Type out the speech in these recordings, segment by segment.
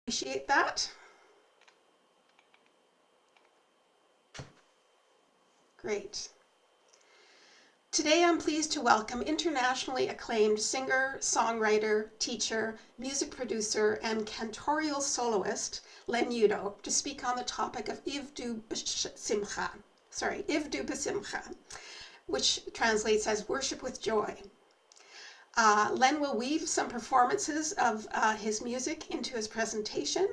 Appreciate that. Great. Today I'm pleased to welcome internationally acclaimed singer, songwriter, teacher, music producer, and cantorial soloist Len Udow to speak on the topic of Ivdu B'Simcha, which translates as worship with joy. Len will weave some performances of his music into his presentation.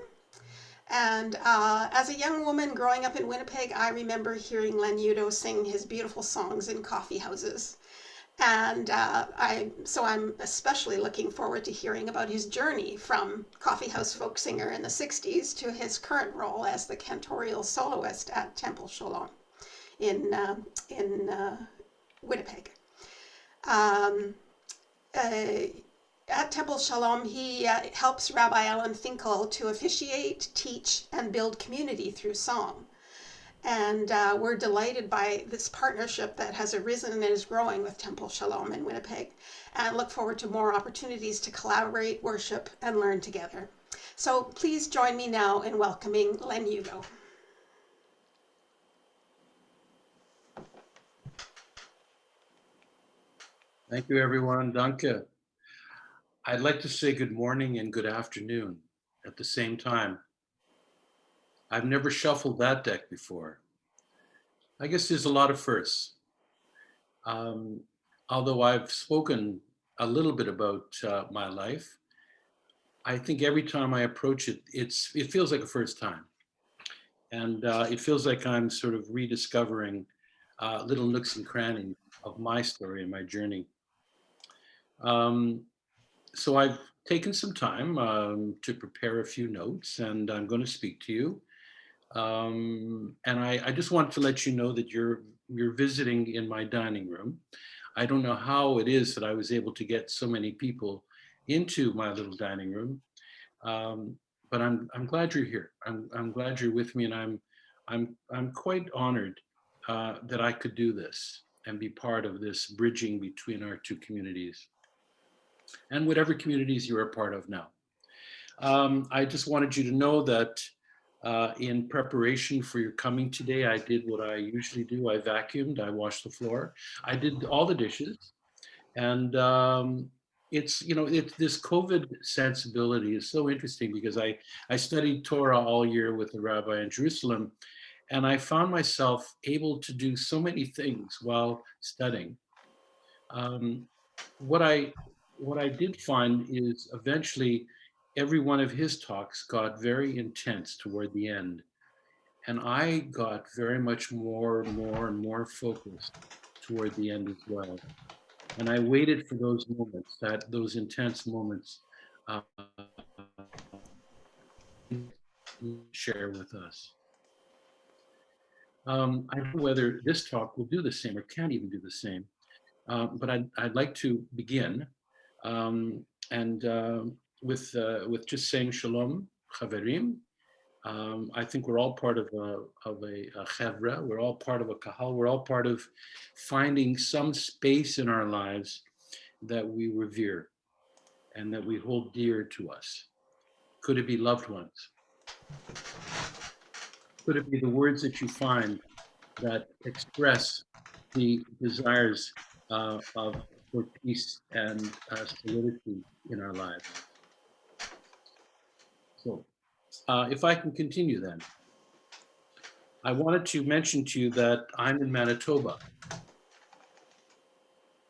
And as a young woman growing up in Winnipeg, I remember hearing Len Udow sing his beautiful songs in coffee houses. And so I'm especially looking forward to hearing about his journey from coffee house folk singer in the 60s to his current role as the cantorial soloist at Temple Shalom in Winnipeg. At Temple Shalom, he helps Rabbi Alan Finkel to officiate, teach, and build community through song. And we're delighted by this partnership that has arisen and is growing with Temple Shalom in Winnipeg, and look forward to more opportunities to collaborate, worship, and learn together. So please join me now in welcoming Len Udow. Thank you, everyone. Danke. I'd like to say good morning and good afternoon at the same time. I've never shuffled that deck before. I guess there's a lot of firsts. Although I've spoken a little bit about my life, I think every time I approach it, it feels like a first time. And it feels like I'm sort of rediscovering little nooks and crannies of my story and my journey. So I've taken some time to prepare a few notes, and I'm going to speak to you. And I just want to let you know that you're visiting in my dining room. I don't know how it is that I was able to get so many people into my little dining room, but I'm glad you're here. I'm glad you're with me, and I'm quite honored that I could do this and be part of this bridging between our two communities, and whatever communities you're a part of now. I just wanted you to know that in preparation for your coming today, I did what I usually do. I vacuumed, I washed the floor, I did all the dishes. And it's, this COVID sensibility is so interesting because I studied Torah all year with the rabbi in Jerusalem, and I found myself able to do so many things while studying. What I did find is eventually every one of his talks got very intense toward the end. And I got very much more and more focused toward the end as well. And I waited for those moments, those intense moments, share with us. I don't know whether this talk will do the same or can even do the same, but I'd like to begin with just saying Shalom, Chaverim. I think we're all part of a chevra. We're all part of a kahal. We're all part of finding some space in our lives that we revere and that we hold dear to us. Could it be loved ones? Could it be the words that you find that express the desires for peace and solidity in our lives? So, if I can continue then, I wanted to mention to you that I'm in Manitoba,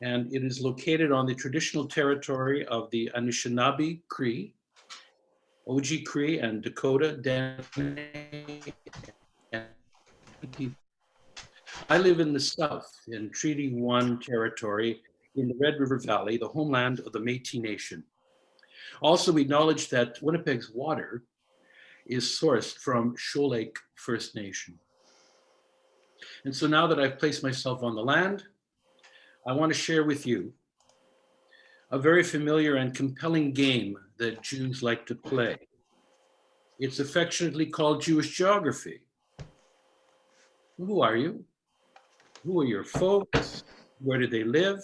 and it is located on the traditional territory of the Anishinaabe Cree, Oji Cree, and Dakota Dene. I live in the south in Treaty 1 territory in the Red River Valley, the homeland of the Métis Nation. Also, we acknowledge that Winnipeg's water is sourced from Shoal Lake First Nation. And so now that I've placed myself on the land, I want to share with you a very familiar and compelling game that Jews like to play. It's affectionately called Jewish geography. Who are you? Who are your folks? Where do they live?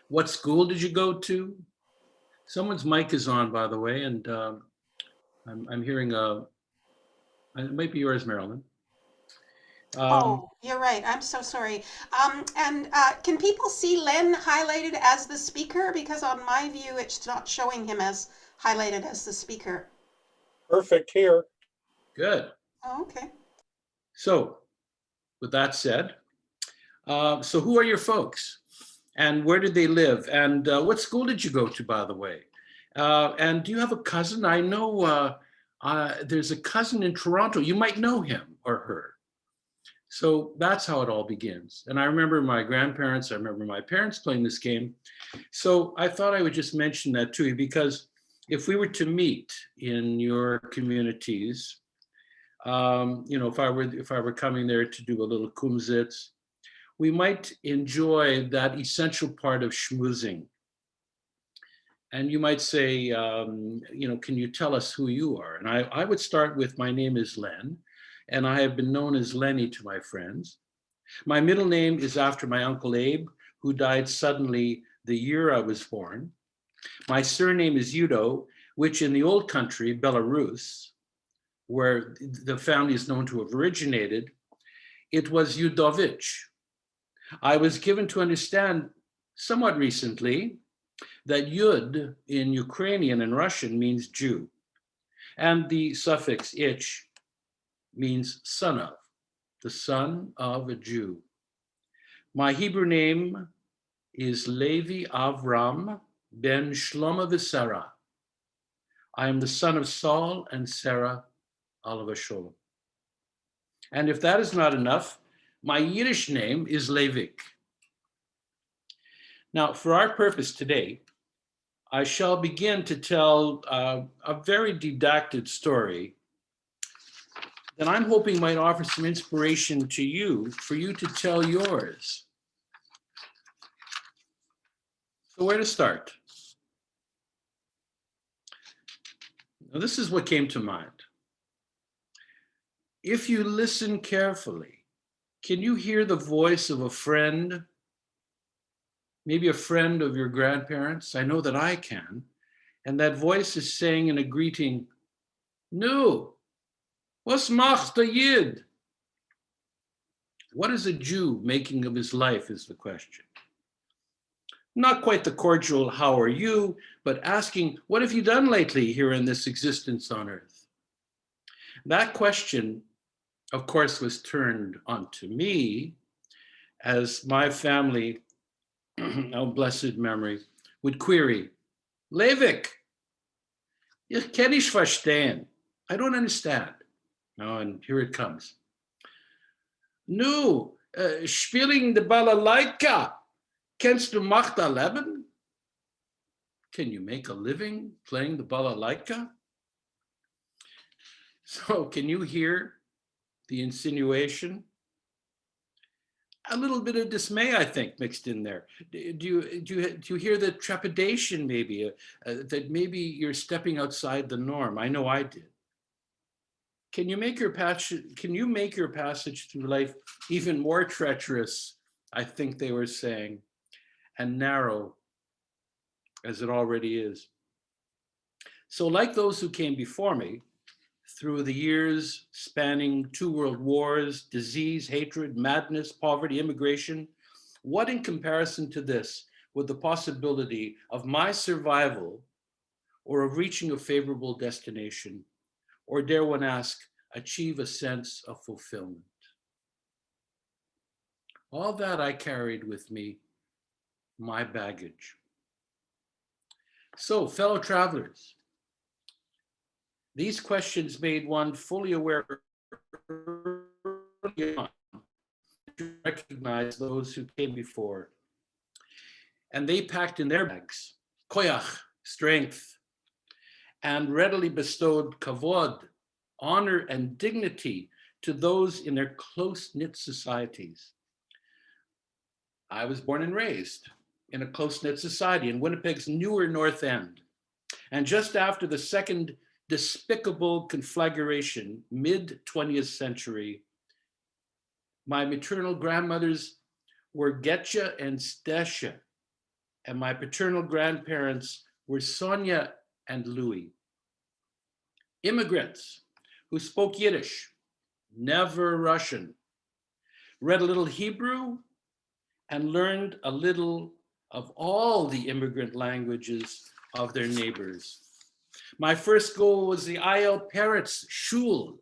What school did you go to? Someone's mic is on, by the way, and I'm hearing it might be yours, Marilyn. Oh, you're right. I'm so sorry. And can people see Len highlighted as the speaker? Because on my view, it's not showing him as highlighted as the speaker. Perfect here. Good. Oh, okay. So, with that said, so who are your folks? And where did they live? And what school did you go to, by the way? And do you have a cousin? I know there's a cousin in Toronto. You might know him or her. So that's how it all begins. And I remember my grandparents, I remember my parents playing this game. So I thought I would just mention that to you, because if we were to meet in your communities, if I were coming there to do a little kumsitz, we might enjoy that essential part of schmoozing. And you might say, can you tell us who you are? And I would start with, my name is Len, and I have been known as Lenny to my friends. My middle name is after my Uncle Abe, who died suddenly the year I was born. My surname is Udow, which in the old country, Belarus, where the family is known to have originated, it was Udovich. I was given to understand somewhat recently that Yud in Ukrainian and Russian means Jew, and the suffix ich means son of, the son of a Jew. My Hebrew name is Levi Avram ben Shlomo v'Sarah. I am the son of Saul and Sarah, alav Shalom. And if that is not enough, my Yiddish name is Levik. Now, for our purpose today, I shall begin to tell a very didactic story that I'm hoping might offer some inspiration to you, for you to tell yours. So where to start? Now, this is what came to mind. If you listen carefully, can you hear the voice of a friend? Maybe a friend of your grandparents? I know that I can. And that voice is saying in a greeting, "Nu, was macht der Yid?" What is a Jew making of his life is the question. Not quite the cordial, "How are you?" but asking, "What have you done lately here in this existence on earth?" That question, of course, was turned onto me, as my family, oh, blessed memory, would query, "Levik, ich kann nicht verstehen. I don't understand." Oh, and here it comes. "Nu, spielen de balalaika. Kennst du macht a leben?" Can you make a living playing the balalaika? So can you hear the insinuation? A little bit of dismay, I think, mixed in there. Do you hear the trepidation, maybe, that maybe you're stepping outside the norm? I know I did. Can you make your passage through life even more treacherous, I think they were saying, and narrow as it already is? So like those who came before me, through the years spanning 2 world wars, disease, hatred, madness, poverty, immigration, what in comparison to this would the possibility of my survival or of reaching a favorable destination, or dare one ask, achieve a sense of fulfillment? All that I carried with me, my baggage. So, fellow travelers, these questions made one fully aware early on to recognize those who came before. And they packed in their bags koyach, strength, and readily bestowed kavod, honor and dignity, to those in their close-knit societies. I was born and raised in a close-knit society in Winnipeg's newer North End. And just after the second despicable conflagration, mid-20th century, my maternal grandmothers were Getcha and Stasha, and my paternal grandparents were Sonia and Louis. immigrants who spoke Yiddish, never Russian, read a little Hebrew, and learned a little of all the immigrant languages of their neighbors. My first goal was the I.L. Peretz Shul,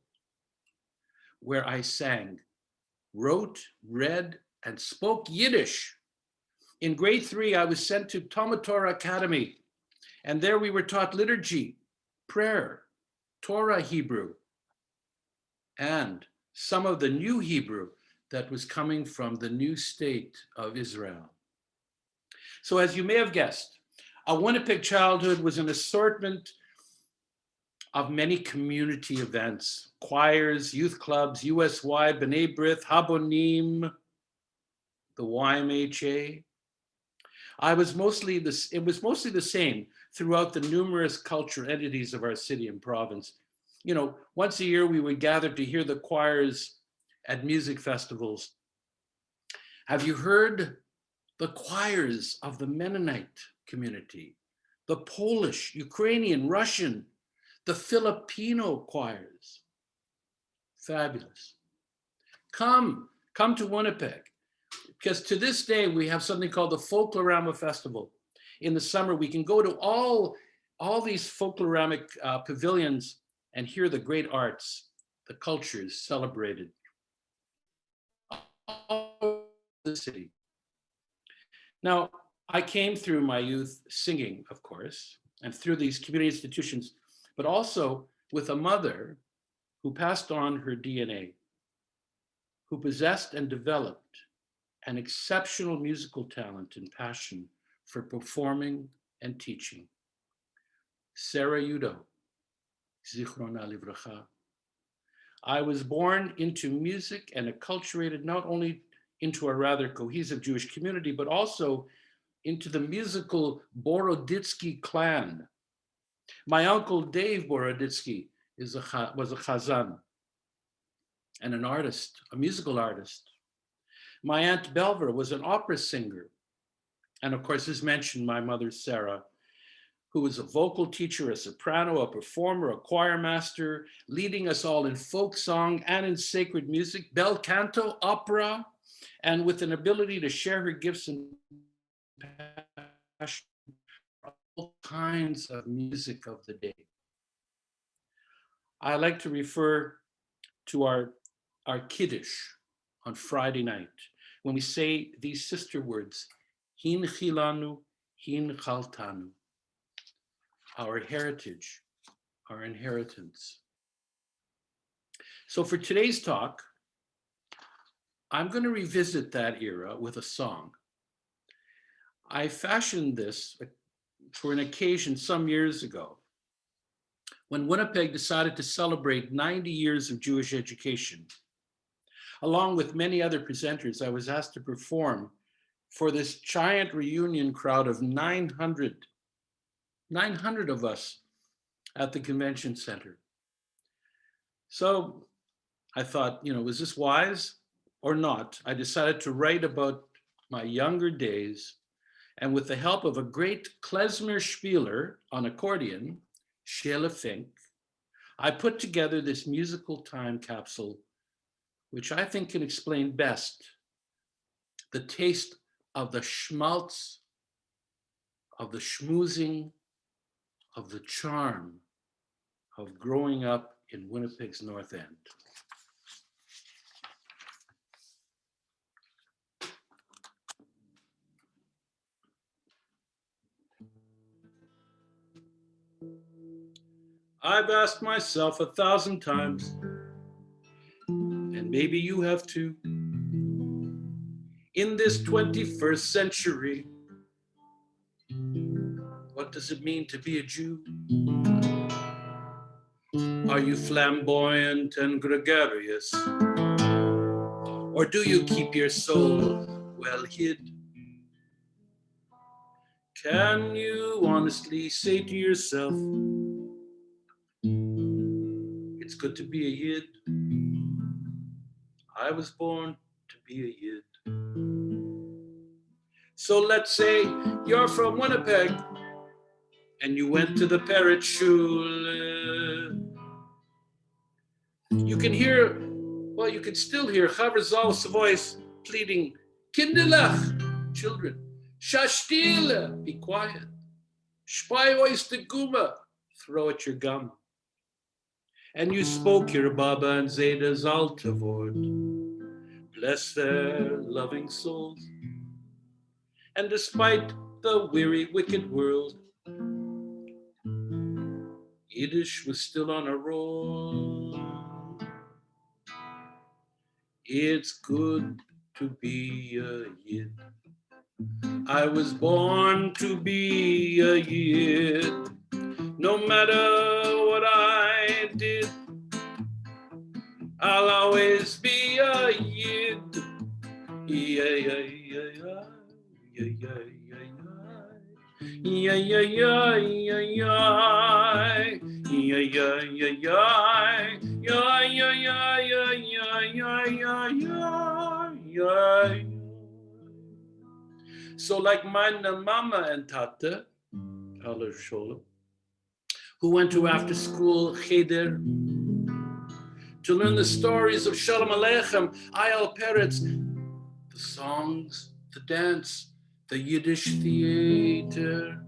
where I sang, wrote, read, and spoke Yiddish. In grade 3, I was sent to Talmud Torah Academy, and there we were taught liturgy, prayer, Torah Hebrew, and some of the new Hebrew that was coming from the new state of Israel. So as you may have guessed, a Winnipeg childhood was an assortment of many community events, choirs, youth clubs, USY, B'nai B'rith, Habonim, the YMHA. It was mostly the same throughout the numerous cultural entities of our city and province. You know, once a year we would gather to hear the choirs at music festivals. Have you heard the choirs of the Mennonite community, the Polish, Ukrainian, Russian, the Filipino choirs? Fabulous. Come to Winnipeg, because to this day we have something called the Folklorama Festival. In the summer, we can go to all these folkloramic pavilions and hear the great arts, the cultures celebrated all over the city. Now, I came through my youth singing, of course, and through these community institutions, but also with a mother who passed on her DNA, who possessed and developed an exceptional musical talent and passion for performing and teaching. Sarah Udow, Zichrona Livracha. I was born into music and acculturated not only into a rather cohesive Jewish community, but also into the musical Boroditsky clan. My uncle Dave Boroditsky was a chazan and an artist, a musical artist. My aunt Belver was an opera singer. And of course, as mentioned, my mother Sarah, who was a vocal teacher, a soprano, a performer, a choir master, leading us all in folk song and in sacred music, bel canto, opera, and with an ability to share her gifts and passion for all kinds of music of the day. I like to refer to our Kiddush on Friday night, when we say these sister words, hin chilanu, hin chaltanu, our heritage, our inheritance. So for today's talk, I'm going to revisit that era with a song. I fashioned this for an occasion some years ago, when Winnipeg decided to celebrate 90 years of Jewish education. Along with many other presenters, I was asked to perform for this giant reunion crowd of 900 of us at the convention center. So I thought, was this wise or not? I decided to write about my younger days, and with the help of a great klezmer spieler on accordion, Shele Fink, I put together this musical time capsule, which I think can explain best the taste of the schmaltz, of the schmoozing, of the charm of growing up in Winnipeg's North End. I've asked myself 1,000 times, and maybe you have too, in this 21st century, what does it mean to be a Jew? Are you flamboyant and gregarious? Or do you keep your soul well hid? Can you honestly say to yourself, it's good to be a Yid? I was born to be a Yid. So let's say you're from Winnipeg and you went to the Peretz Shul. You can hear, well, you can still hear Chaverzal's voice pleading, Kinderlach, children, Shashtile, be quiet. Spy ois de guma, throw at your gum. And you spoke your Baba and Zeta's altar word. Bless their loving souls. And despite the weary, wicked world, Yiddish was still on a roll. It's good to be a Yid. I was born to be a Yid. No matter what I did, I'll always be a Yid. Yeah, yeah, yeah, yeah, yeah, yeah, yeah, yeah, yeah, yeah, yeah, yeah, yeah, yeah, yeah, yeah, yeah. So like my mama and tata, Shalom, who went to after school cheder to learn the stories of Shalom Aleichem, Ayal Peretz, the songs, the dance, the Yiddish theater.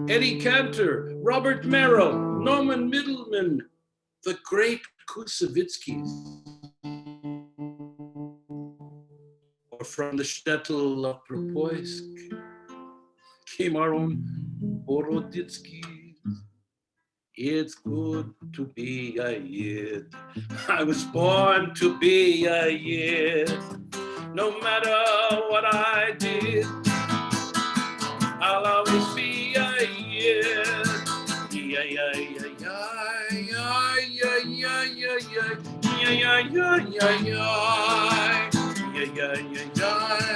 Eddie Cantor, Robert Merrill, Norman Middleman, the great Kusavitskis. Or from the shtetl of Propoisk came our own Boroditskis. It's good to be a Yid. I was born to be a Yid. No matter what I did, I'll always be a Yid. Yeah, yeah, yeah, yeah, yeah, yeah, yeah, yeah, yeah, yeah, yeah, yeah, yeah. Yeah, yeah, yeah, yeah.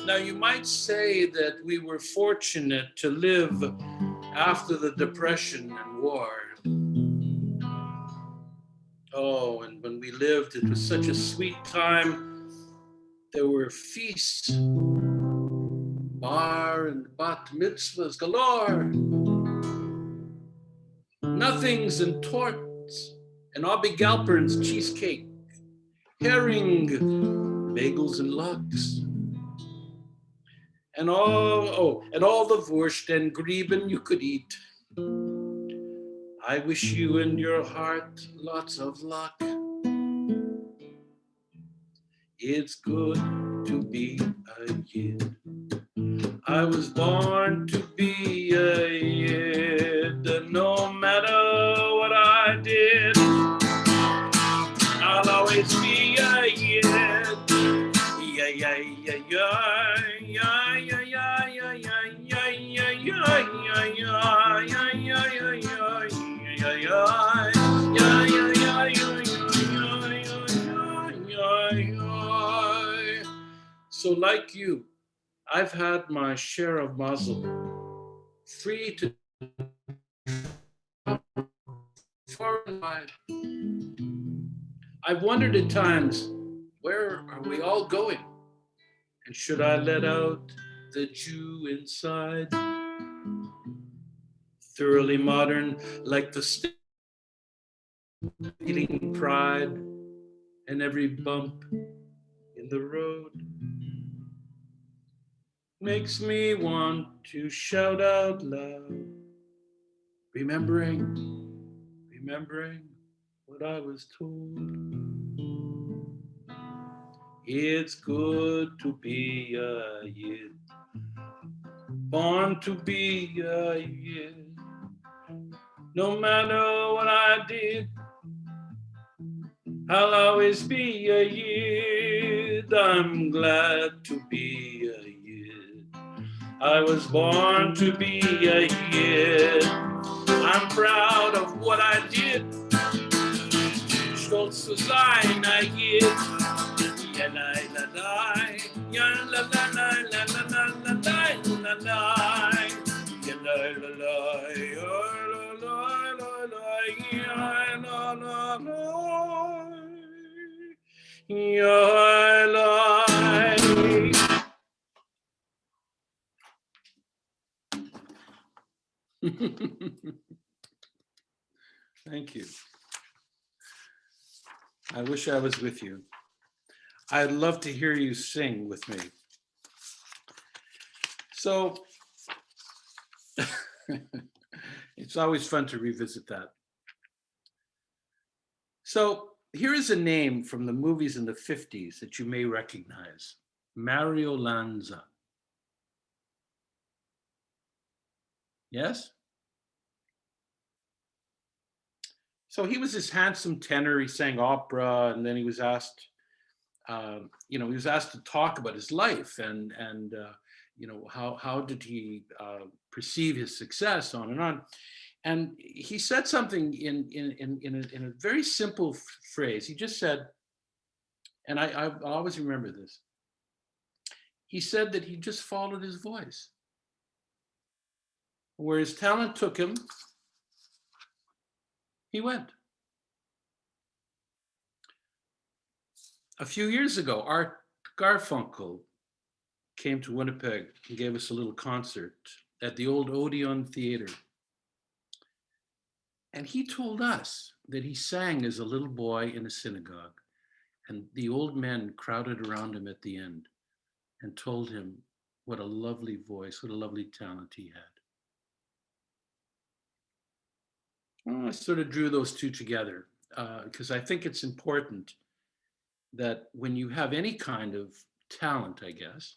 Now you might say that we were fortunate to live after the Depression and war. Oh, and when we lived, it was such a sweet time. There were feasts, bar and bat mitzvahs galore, nothings and torts, and Abby Galpern's cheesecake, herring, bagels and lox, and all the wurst and grieben you could eat. I wish you and your heart lots of luck. It's good to be a Yid. I was born to be a Yid. No matter what I did, I'll always be a Yid. Yeah, yeah, yeah, yeah, yeah, yeah, yeah, yeah, yeah, yeah, yeah, yeah. So like you, I've had my share of mazel, free to far and wide. I've wondered at times, where are we all going? And should I let out the Jew inside? Thoroughly modern, like the stealing pride and every bump in the road makes me want to shout out loud, remembering what I was told. It's good to be a Yid, born to be a Yid. No matter what I did, I'll always be a Yid. I'm glad to be a Yid. I was born to be a Yid. I'm proud of what I did. Stolz zu sein, a Yid. Ya la la la, ya la la la la la la la la la, ya la la la, ya la la la la, ya la la la, ya la. Thank you. I wish I was with you. I'd love to hear you sing with me. So it's always fun to revisit that. So here is a name from the movies in the 50s that you may recognize. Mario Lanza. Yes? So he was this handsome tenor. He sang opera, and then he was asked, he was asked to talk about his life and how did he perceive his success, on and on. And he said something in a very simple phrase. He just said, and I always remember this. He said that he just followed his voice. Where his talent took him, he went. A few years ago, Art Garfunkel came to Winnipeg and gave us a little concert at the old Odeon Theater. And he told us that he sang as a little boy in a synagogue, and the old men crowded around him at the end and told him what a lovely voice, what a lovely talent he had. Well, I sort of drew those two together because I think it's important that when you have any kind of talent, I guess,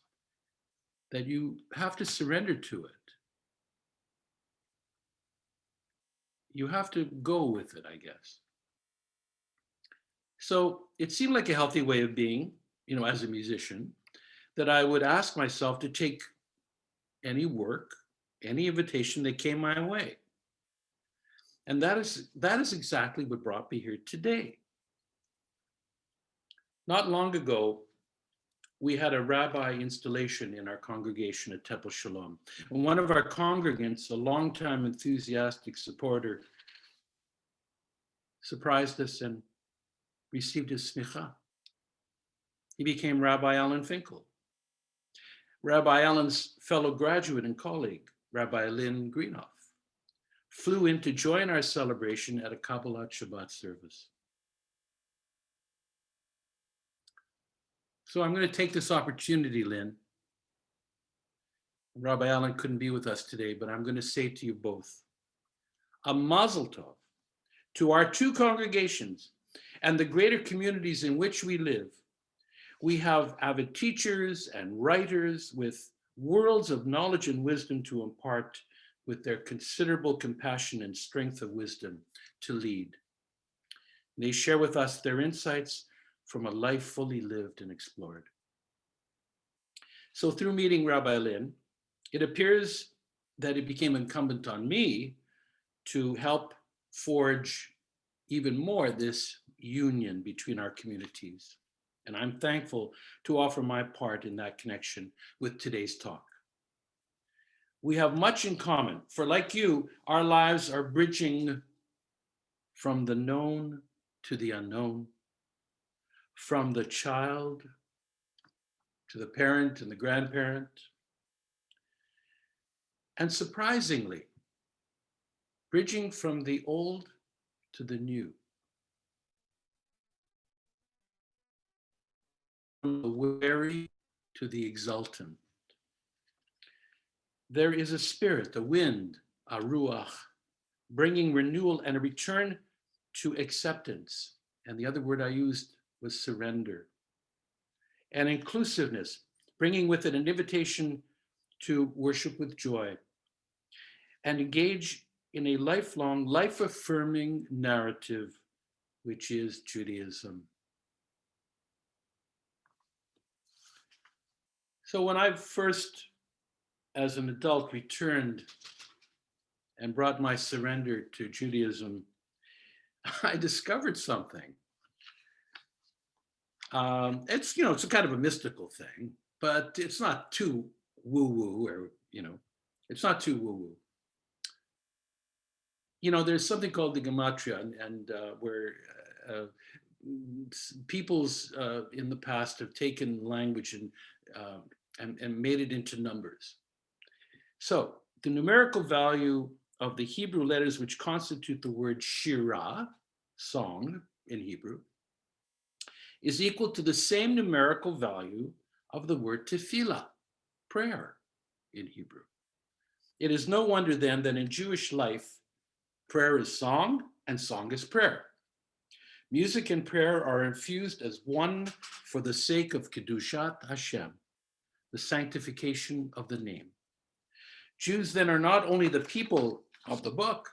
that you have to surrender to it. You have to go with it, I guess. So it seemed like a healthy way of being, as a musician, that I would ask myself to take any work, any invitation that came my way. And that is exactly what brought me here today. Not long ago, we had a rabbi installation in our congregation at Temple Shalom. And one of our congregants, a longtime enthusiastic supporter, surprised us and received his smicha. He became Rabbi Alan Finkel. Rabbi Alan's fellow graduate and colleague, Rabbi Lynn Greenoff, flew in to join our celebration at a Kabbalat Shabbat service. So I'm going to take this opportunity, Lynn. Rabbi Alan couldn't be with us today, but I'm going to say to you both, a mazel tov to our two congregations and the greater communities in which we live. We have avid teachers and writers with worlds of knowledge and wisdom to impart, with their considerable compassion and strength of wisdom to lead. They share with us their insights from a life fully lived and explored. So through meeting Rabbi Lynn, it appears that it became incumbent on me to help forge even more this union between our communities. And I'm thankful to offer my part in that connection with today's talk. We have much in common, for like you, our lives are bridging from the known to the unknown, from the child to the parent and the grandparent. And surprisingly, bridging from the old to the new. From the wary to the exultant. There is a spirit, a wind, a ruach, bringing renewal and a return to acceptance. And the other word I used was surrender. And inclusiveness, bringing with it an invitation to worship with joy and engage in a lifelong, life-affirming narrative, which is Judaism. So when I first, as an adult, returned and brought my surrender to Judaism, I discovered something. It's a kind of a mystical thing, but it's not too woo-woo, or it's not too woo-woo. There's something called the gematria, and where peoples in the past have taken language and made it into numbers. So the numerical value of the Hebrew letters which constitute the word shirah, song in Hebrew, is equal to the same numerical value of the word tefillah, prayer in Hebrew. It is no wonder then that in Jewish life, prayer is song and song is prayer. Music and prayer are infused as one for the sake of Kedushat Hashem, the sanctification of the name. Jews then are not only the people of the book,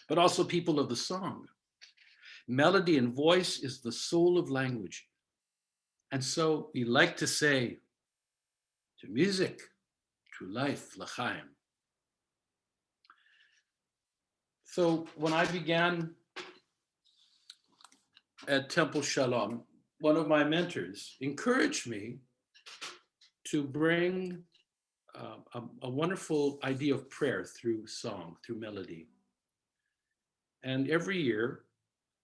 but also people of the song. Melody and voice is the soul of language. And so we like to say, to music, to life, l'chaim. So when I began at Temple Shalom, one of my mentors encouraged me to bring a wonderful idea of prayer through song, through melody. And every year,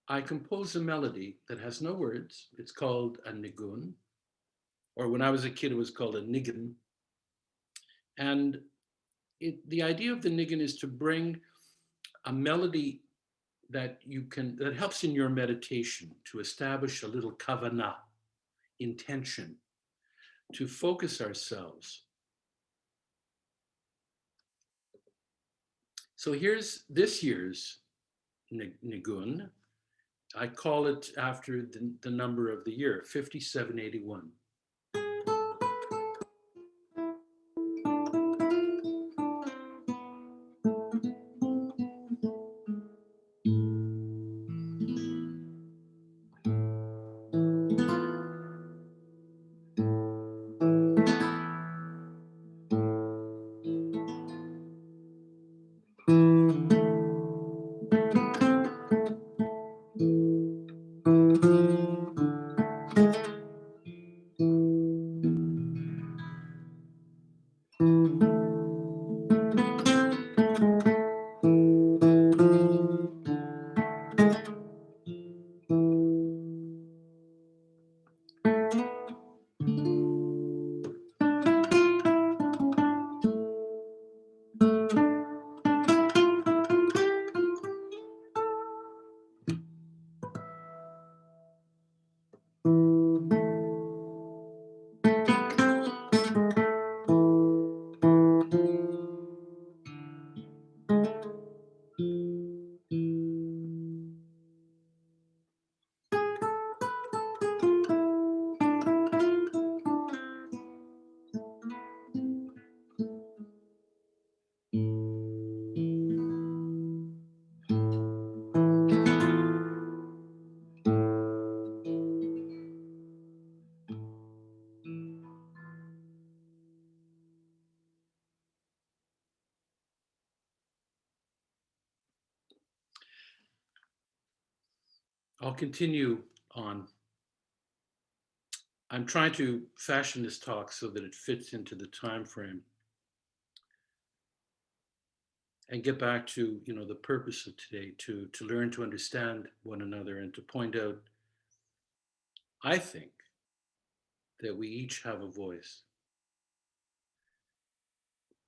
I compose a melody that has no words. It's called a nigun, or when I was a kid, it was called a nigun. And the idea of the nigun is to bring a melody that helps in your meditation to establish a little kavanah, intention, to focus ourselves. So here's this year's nigun. I call it after the number of the year, 5781. I'll continue on. I'm trying to fashion this talk so that it fits into the time frame and get back to, the purpose of today, to learn to understand one another and to point out, I think, that we each have a voice.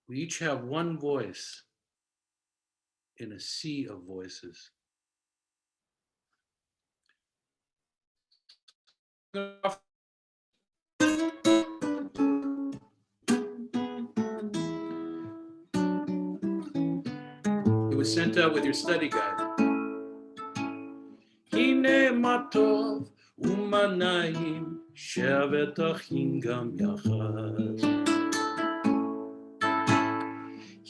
We each have one voice in a sea of voices. It was sent out with your study guide. Hine matov umanaim shevet achim gam yachad.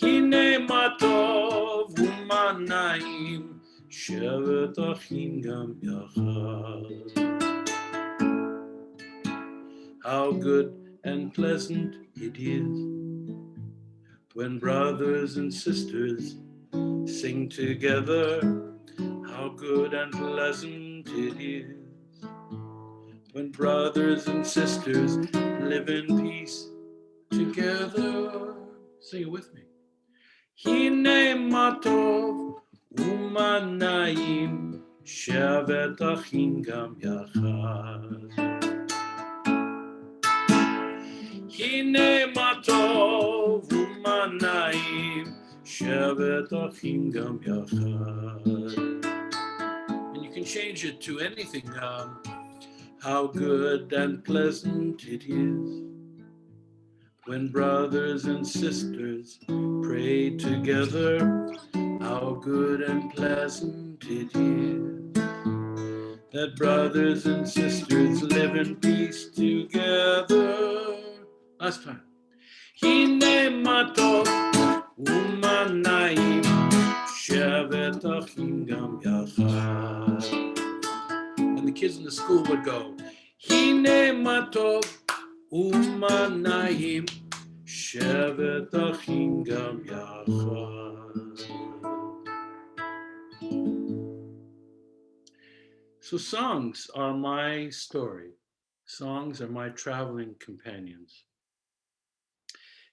Hine matov umanaim shevet achim gam yachad. How good and pleasant it is when brothers and sisters sing together. How good and pleasant it is when brothers and sisters live in peace together. Sing it with me. Hine matov umanaim shevet achim gam yachad. Hine matov umanaim shevet achim gam yachad. And you can change it to anything. How good and pleasant it is when brothers and sisters pray together. How good and pleasant it is that brothers and sisters live in peace together. Last time. Hine matov umanayim shevet achim gam yachad. And the kids in the school would go, Hine matov umanayim shevet achim gam yachad. So songs are my story. Songs are my traveling companions.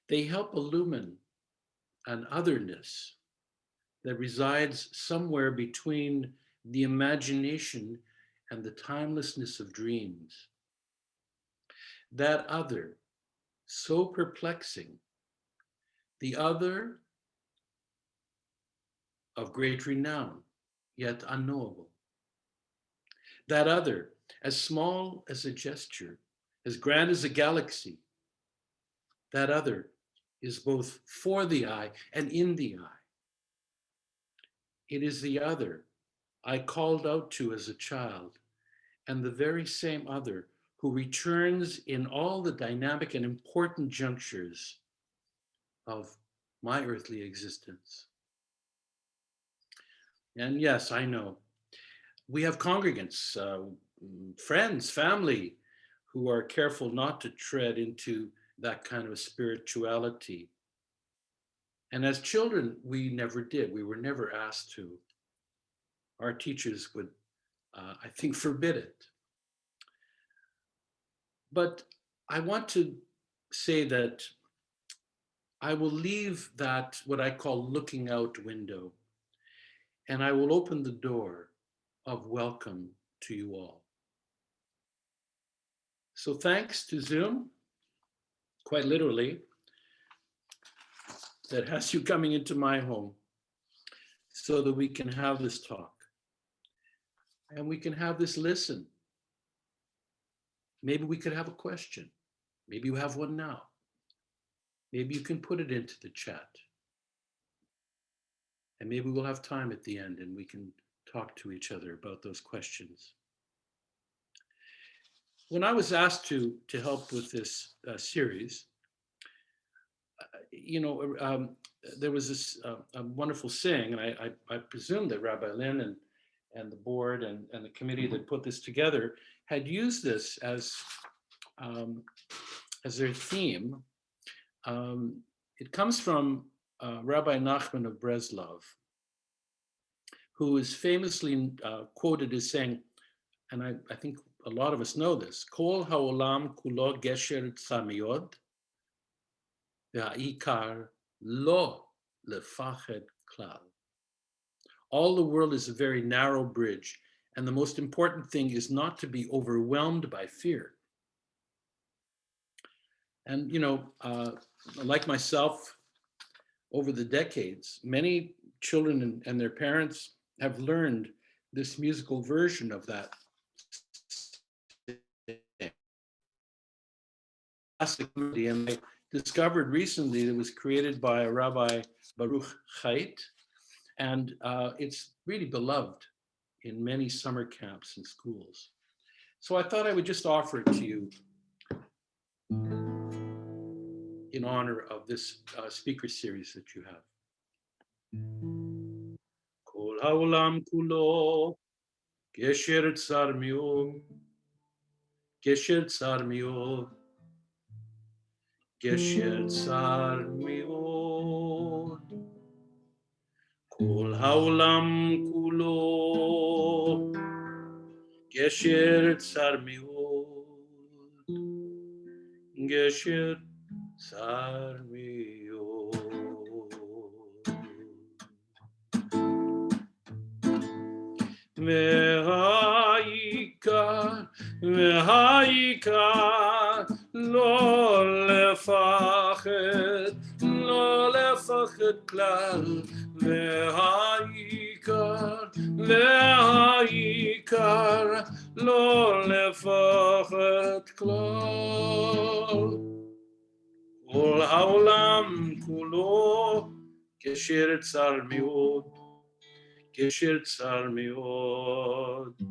They help illumine an otherness that resides somewhere between the imagination and the timelessness of dreams. That other, so perplexing, the other of great renown, yet unknowable. That other, as small as a gesture, as grand as a galaxy. That other is both for the eye and in the eye. It is the other I called out to as a child, and the very same other who returns in all the dynamic and important junctures of my earthly existence. And yes, I know, we have congregants, friends, family, who are careful not to tread into that kind of spirituality. And as children, we never did. We were never asked to. Our teachers would, I think, forbid it. But I want to say that I will leave that, what I call looking out window, and I will open the door of welcome to you all. So thanks to Zoom, quite literally, that has you coming into my home so that we can have this talk and we can have this listen. Maybe we could have a question. Maybe you have one now. Maybe you can put it into the chat. And maybe we'll have time at the end and we can talk to each other about those questions. When I was asked to help with this series, there was this a wonderful saying, and I presume that Rabbi Len and the board and the committee that put this together had used this as their theme. It comes from Rabbi Nachman of Breslov, who is famously quoted as saying, and I think a lot of us know this, Kol ha'olam kulo gesher tzamiod, ve'ha'ikar lo lefached klal. All the world is a very narrow bridge, and the most important thing is not to be overwhelmed by fear. And, like myself, over the decades, many children and their parents have learned this musical version of that. And I discovered recently that it was created by Rabbi Baruch Chait, and it's really beloved in many summer camps and schools. So I thought I would just offer it to you in honor of this speaker series that you have. Kol ha'olam kulo gesher tzar mi'od, gesher tzar mi'od, gesher tzar mi'od. Kol ha'olam kulo gesher tzar mi'od, gesher tzar mi'od. Ve'ha'ikar lo lefached klal, צר מאוד, גשר צר מאוד,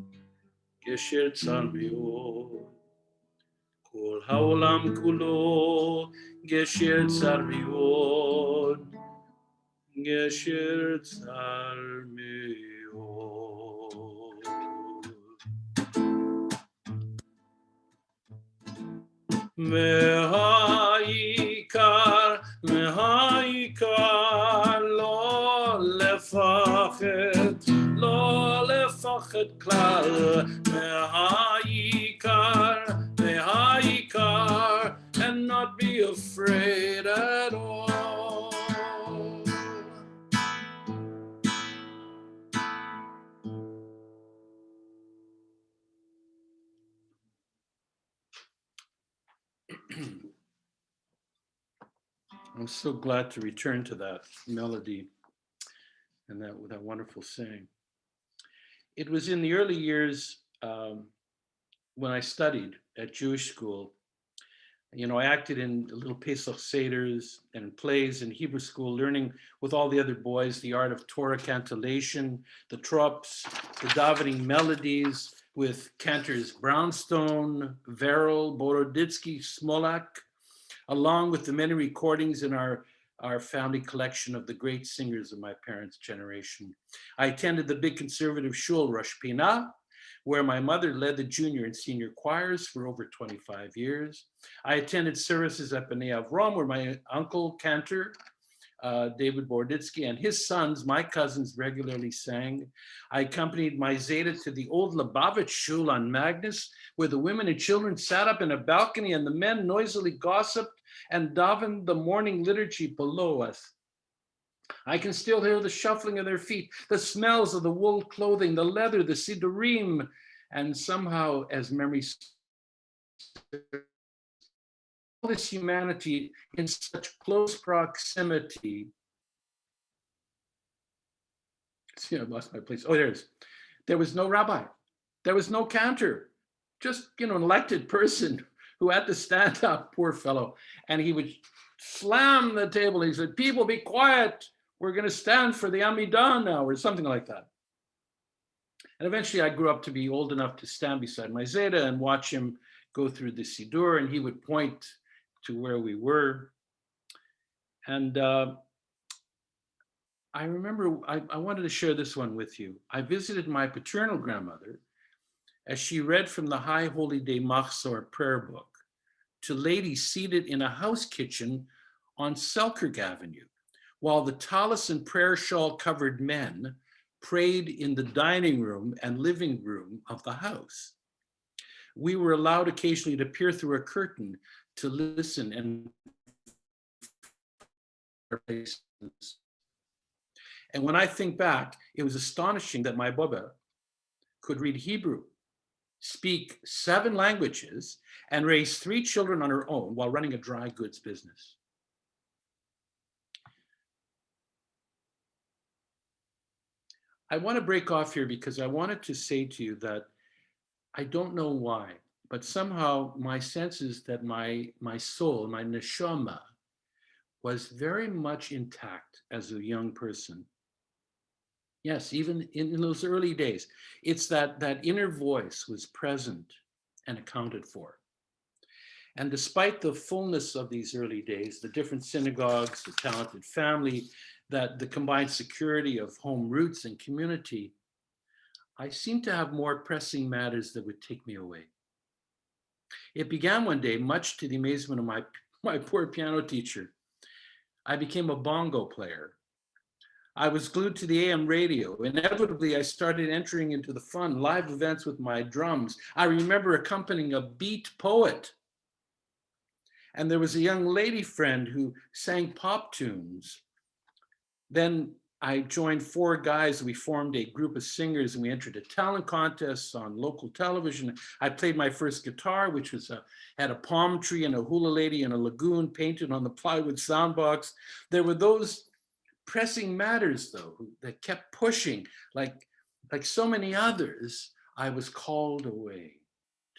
גשר צר מאוד. כל העולם כולו גשר צר מאוד, גשר צר מאוד. מהעיקר לא לפחד כלל, מהעיקר and not be afraid at all. I'm so glad to return to that melody and that wonderful saying. It was in the early years when I studied at Jewish school. You know, I acted in little Pesach Seders and plays in Hebrew school, learning with all the other boys the art of Torah cantillation, the tropes, the davening melodies with cantors Brownstone, Verrill, Boroditsky, Smolak, along with the many recordings in our family collection of the great singers of my parents' generation. I attended the big conservative shul Rosh Pinah, where my mother led the junior and senior choirs for over 25 years. I attended services at B'nai Avram, where my uncle Cantor, David Borditsky, and his sons, my cousins, regularly sang. I accompanied my Zeta to the old Lubavitch shul on Magnus, where the women and children sat up in a balcony and the men noisily gossiped and davened the morning liturgy below us. I can still hear the shuffling of their feet, the smells of the wool clothing, the leather, the sidurim, and somehow, as memory, all this humanity in such close proximity. See, I lost my place. Oh, there it is. There was no rabbi. There was no cantor. Just, an elected person who had to stand up, poor fellow. And he would slam the table. He said, "People, be quiet. We're going to stand for the Amidah now," or something like that. And eventually I grew up to be old enough to stand beside my Zeta and watch him go through the Siddur, and he would point to where we were. And I remember I wanted to share this one with you. I visited my paternal grandmother as she read from the High Holy Day Machzor prayer book to ladies seated in a house kitchen on Selkirk Avenue, while the tallis and prayer shawl covered men prayed in the dining room and living room of the house. We were allowed occasionally to peer through a curtain to listen and when I think back, it was astonishing that my Baba could read Hebrew, speak 7 languages, and raise 3 children on her own while running a dry goods business. I want to break off here because I wanted to say to you that I don't know why, but somehow my sense is that my soul, my neshama, was very much intact as a young person. Yes, even in those early days, it's that inner voice was present and accounted for. And despite the fullness of these early days, the different synagogues, the talented family, that the combined security of home roots and community, I seemed to have more pressing matters that would take me away. It began one day, much to the amazement of my poor piano teacher. I became a bongo player. I was glued to the AM radio. Inevitably, I started entering into the fun, live events with my drums. I remember accompanying a beat poet. And there was a young lady friend who sang pop tunes. Then I joined 4 guys. We formed a group of singers and we entered a talent contest on local television. I played my first guitar, which had a palm tree and a hula lady and a lagoon painted on the plywood soundbox. There were those pressing matters, though, that kept pushing. Like so many others, I was called away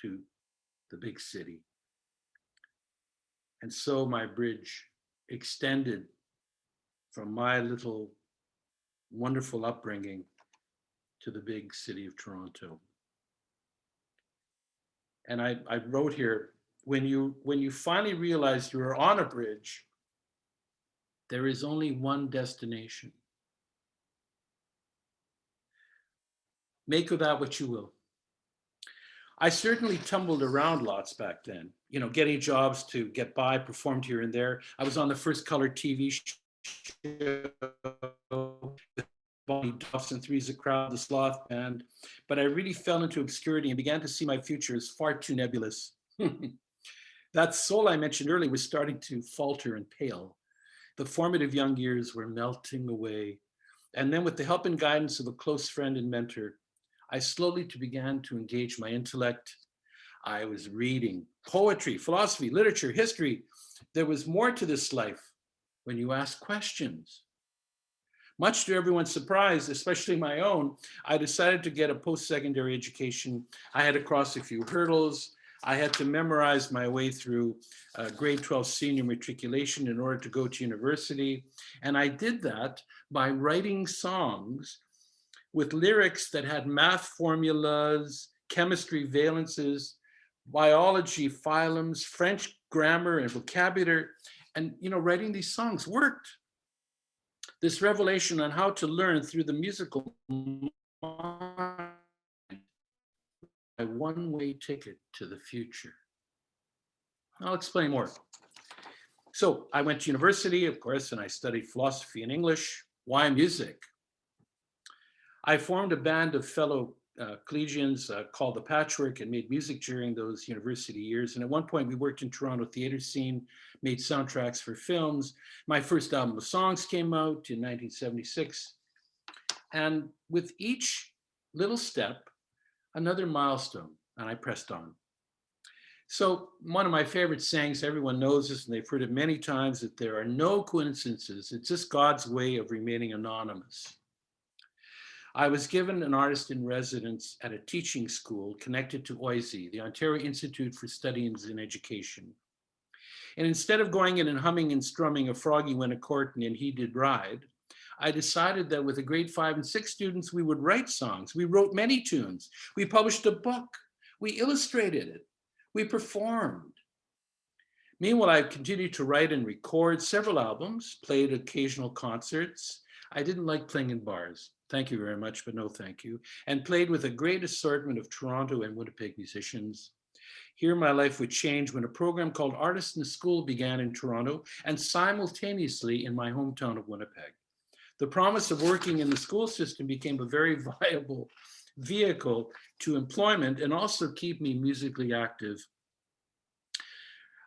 to the big city. And so my bridge extended from my little wonderful upbringing to the big city of Toronto. And I wrote here, when you finally realize you're on a bridge, there is only one destination. Make of that what you will. I certainly tumbled around lots back then, getting jobs to get by, performed here and there. I was on the first color TV show, Bonnie Duffs and Three's a Crowd, the Sloth Band, but I really fell into obscurity and began to see my future as far too nebulous. That soul I mentioned earlier was starting to falter and pale. The formative young years were melting away. And then with the help and guidance of a close friend and mentor, I slowly began to engage my intellect. I was reading poetry, philosophy, literature, history. There was more to this life when you ask questions. Much to everyone's surprise, especially my own, I decided to get a post-secondary education. I had to cross a few hurdles. I had to memorize my way through grade 12 senior matriculation in order to go to university. And I did that by writing songs with lyrics that had math formulas, chemistry valences, biology phylums, French grammar and vocabulary. And writing these songs worked. This revelation on how to learn through the musical mind, a one-way ticket to the future. I'll explain more. So I went to university, of course, and I studied philosophy and English. Why music? I formed a band of fellow collegians called The Patchwork and made music during those university years. And at one point we worked in Toronto theater scene, made soundtracks for films. My first album of songs came out in 1976. And with each little step, another milestone, and I pressed on. So one of my favorite sayings, everyone knows this and they've heard it many times, that there are no coincidences. It's just God's way of remaining anonymous. I was given an artist in residence at a teaching school connected to OISE, the Ontario Institute for Studies in Education. And instead of going in and humming and strumming A Froggy Went a Courtin' and He Did Ride, I decided that with the grade 5 and 6 students, we would write songs. We wrote many tunes. We published a book. We illustrated it. We performed. Meanwhile, I continued to write and record several albums, played occasional concerts. I didn't like playing in bars. Thank you very much, but no thank you. And played with a great assortment of Toronto and Winnipeg musicians. Here, my life would change when a program called Artists in School began in Toronto and simultaneously in my hometown of Winnipeg. The promise of working in the school system became a very viable vehicle to employment and also keep me musically active.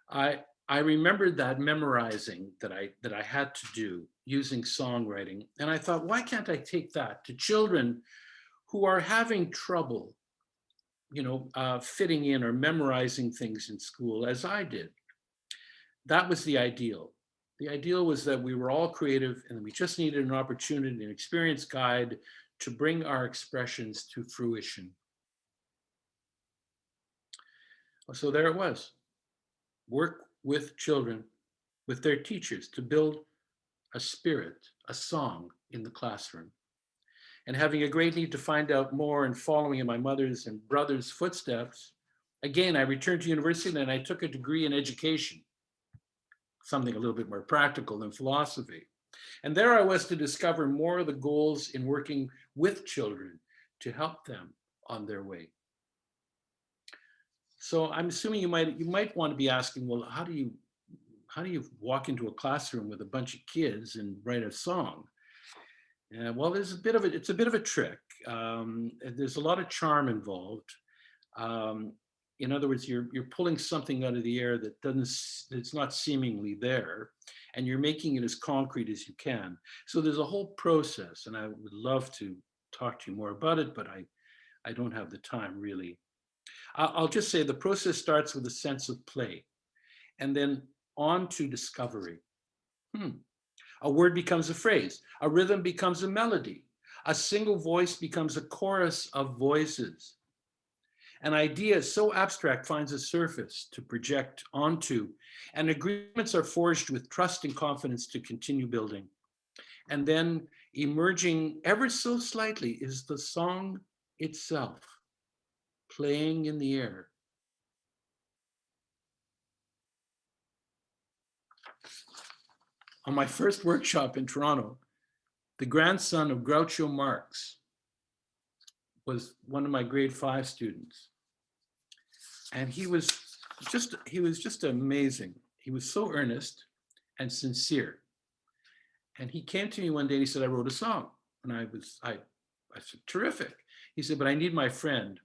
I remembered that memorizing that I had to do using songwriting. And I thought, why can't I take that to children who are having trouble, fitting in or memorizing things in school as I did? That was the ideal. The ideal was that we were all creative and we just needed an opportunity, an experienced guide to bring our expressions to fruition. So there it was. Work with children, with their teachers, to build a spirit, a song in the classroom. And having a great need to find out more and following in my mother's and brother's footsteps, again, I returned to university and I took a degree in education, something a little bit more practical than philosophy. And there I was to discover more of the goals in working with children to help them on their way. So I'm assuming you might want to be asking, well, how do you walk into a classroom with a bunch of kids and write a song? Well, it's a bit of a trick. There's a lot of charm involved. In other words, you're pulling something out of the air that's not seemingly there, and you're making it as concrete as you can. So there's a whole process, and I would love to talk to you more about it, but I don't have the time really. I'll just say the process starts with a sense of play, and then on to discovery. A word becomes a phrase, a rhythm becomes a melody, a single voice becomes a chorus of voices. An idea so abstract finds a surface to project onto, and agreements are forged with trust and confidence to continue building. And then Emerging ever so slightly is the song itself, playing in the air. On my first workshop in Toronto, the grandson of Groucho Marx was one of my grade 5 students. And he was just amazing. He was so earnest and sincere. And he came to me one day and he said, I wrote a song. And I said, terrific. He said, but I need my friend.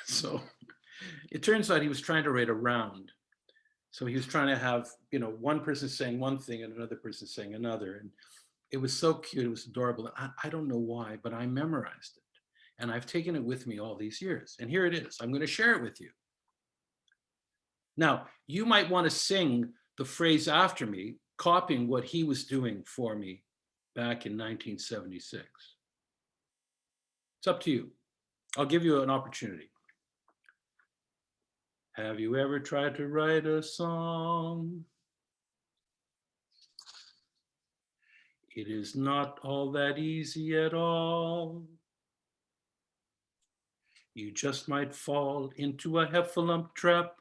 So it turns out he was trying to write a round. So he was trying to have, one person saying one thing and another person saying another. And it was so cute. It was adorable. I don't know why, but I memorized it. And I've taken it with me all these years. And here it is. I'm going to share it with you. Now, you might want to sing the phrase after me, copying what he was doing for me back in 1976. It's up to you. I'll give you an opportunity. Have you ever tried to write a song? It is not all that easy at all. You just might fall into a heffalump trap.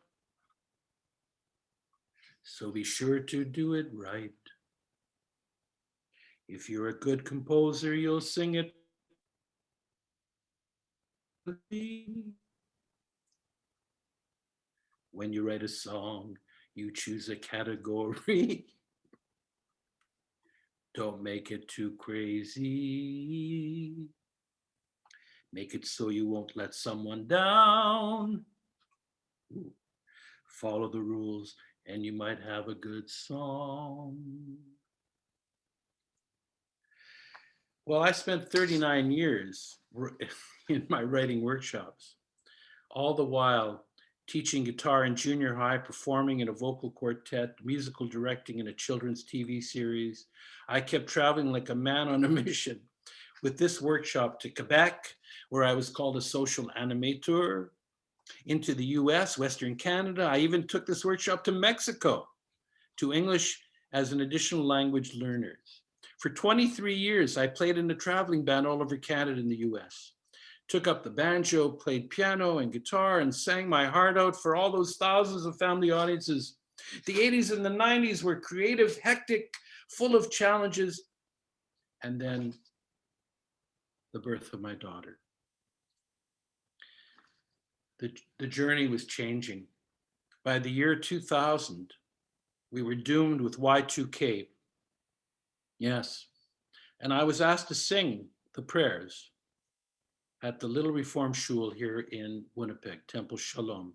So be sure to do it right. If you're a good composer, you'll sing it. When you write a song, you choose a category. Don't make it too crazy. Make it so you won't let someone down. Ooh. Follow the rules and you might have a good song. Well, I spent 39 years in my writing workshops, all the while teaching guitar in junior high, performing in a vocal quartet, musical directing in a children's TV series. I kept traveling like a man on a mission with this workshop to Quebec, where I was called a social animator, into the US, Western Canada. I even took this workshop to Mexico, to English as an additional language learners. For 23 years, I played in a traveling band all over Canada and the US. Took up the banjo, played piano and guitar, and sang my heart out for all those thousands of family audiences. The 80s and the 90s were creative, hectic, full of challenges. And then the birth of my daughter. The journey was changing. By the year 2000, we were doomed with Y2K. Yes. And I was asked to sing the prayers at the Little Reform Shul here in Winnipeg, Temple Shalom.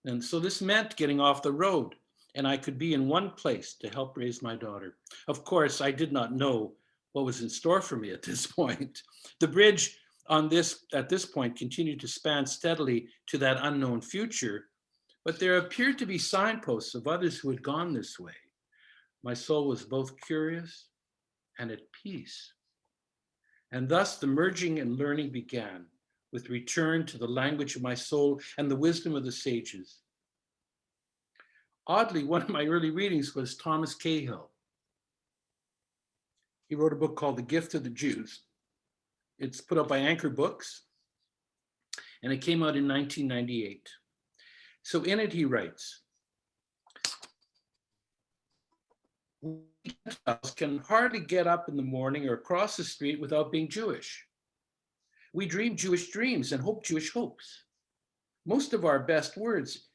And so this meant getting off the road, and I could be in one place to help raise my daughter. Of course, I did not know what was in store for me at this point. The bridge at this point continued to span steadily to that unknown future, but there appeared to be signposts of others who had gone this way. My soul was both curious and at peace. And thus the merging and learning began with return to the language of my soul and the wisdom of the sages. Oddly, one of my early readings was Thomas Cahill. He wrote a book called The Gift of the Jews. It's put out by Anchor Books, and it came out in 1998. So in it, he writes, Gentiles can hardly get up in the morning or cross the street without being Jewish. We dream Jewish dreams and hope Jewish hopes. Most of our best words,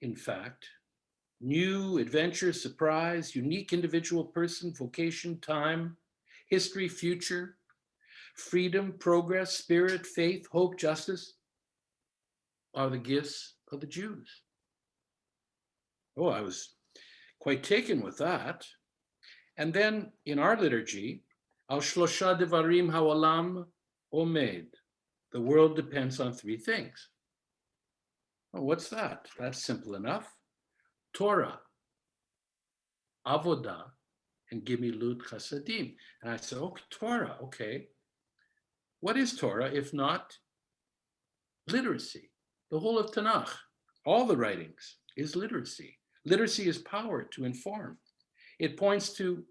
in fact, new, adventure, surprise, unique individual person, vocation, time, history, future, freedom, progress, spirit, faith, hope, justice, are the gifts of the Jews. Oh, I was quite taken with that. And then in our liturgy, Al Shlosha Devarim Ha'olam Omed, the world depends on 3 things. Oh, what's that? That's simple enough. Torah, Avodah, and Gimilut Chasadim. And I said, oh, Torah, okay. What is Torah if not literacy? The whole of Tanakh, all the writings, is literacy. Literacy is power to inform. It points to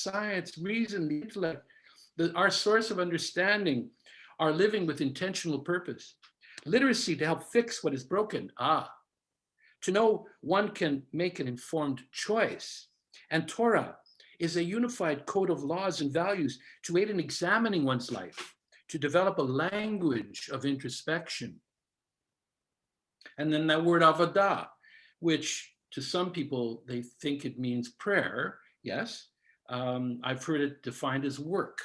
science, reason, the intellect, our source of understanding, our living with intentional purpose. Literacy to help fix what is broken. To know one can make an informed choice. And Torah is a unified code of laws and values to aid in examining one's life, to develop a language of introspection. And then that word avodah, which to some people, they think it means prayer. Yes, I've heard it defined as work.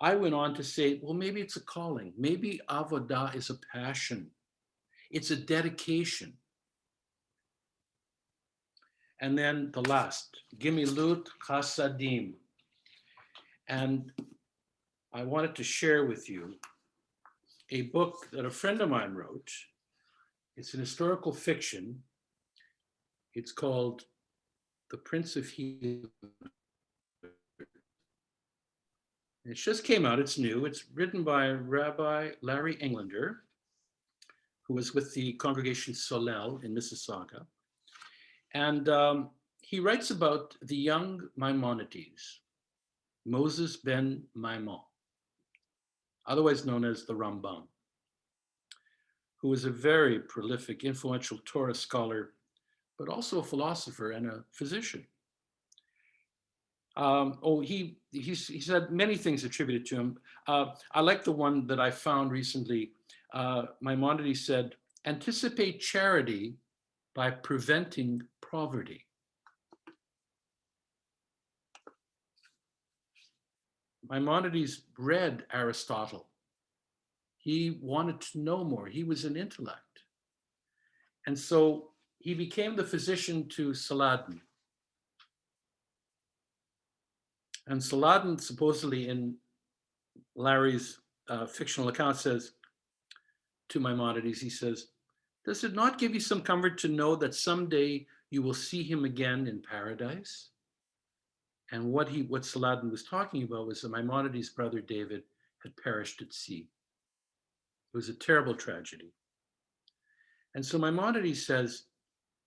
I went on to say, well, maybe it's a calling. Maybe avodah is a passion. It's a dedication. And then the last, Gimilut Chasadim. And I wanted to share with you a book that a friend of mine wrote. It's an historical fiction. It's called The Prince of Healing. It just came out, it's new. It's written by Rabbi Larry Englander, who was with the congregation Solel in Mississauga. And he writes about the young Maimonides, Moses ben Maimon, otherwise known as the Rambam, who was a very prolific, influential Torah scholar, but also a philosopher and a physician. He's had many things attributed to him. I like the one that I found recently. Maimonides said, anticipate charity by preventing poverty. Maimonides read Aristotle. He wanted to know more. He was an intellect. And so he became the physician to Saladin. And Saladin, supposedly in Larry's fictional account, says to Maimonides, he says, does it not give you some comfort to know that someday you will see him again in paradise? And what Saladin was talking about was that Maimonides' brother David had perished at sea. It was a terrible tragedy. And so Maimonides says,